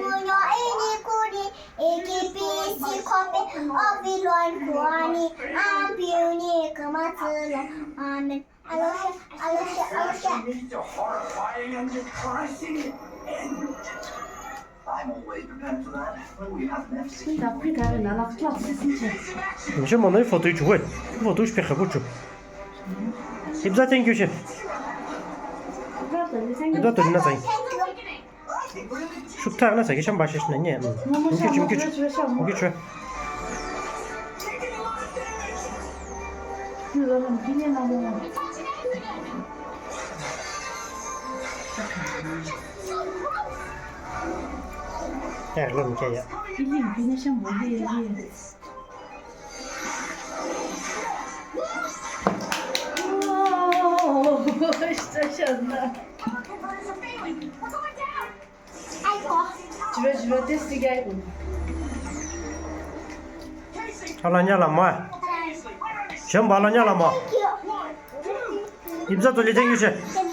무녀 애니꾸리 애기비시 커피 어비론 구하니 안비우니 그맛으로 아멘 알로샤 Meet the horrifying and depressing end. I'm always prepared for that. But we have an FC. Şimdi Afrika'ya nalak klasısınca. Вообще, мной фото и чугой. Фото уж пехабучу. И за тенью ще. Да, то не знаю. Шутка на саги шам башиш на не. Мукич. 그거는 비내나무. 야, 그럼 이제 야. 빌린 비내션 뭐해? 오, 진짜 신나. 아이고 주변 테스트가 있고. 알아냐 라마. 시험 발라냐 라마. 귀여워 입사 돌리 땡기시. 괜찮아